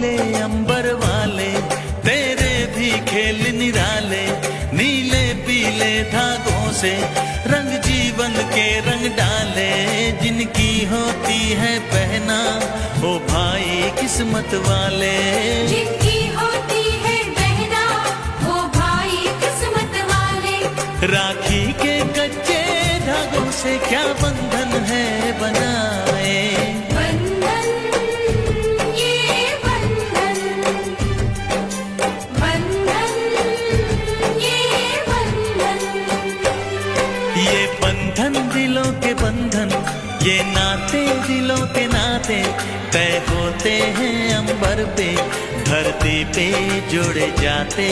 बोले अंबर वाले, तेरे भी खेल निराले, नीले पीले धागों से रंग जीवन के रंग डाले। जिनकी होती है पहना ओ भाई किस्मत वाले, जिनकी होती है बहना वो भाई किस्मत वाले। राखी के कच्चे धागों से क्या बंधन है बनाए, बंधन ये बंधन, बंधन ये बंधन। ये बंधन दिलों के बंधन, ये नाते दिलों के नाते, तय होते हैं अंबर पे, धरती पे जोड़े जाते।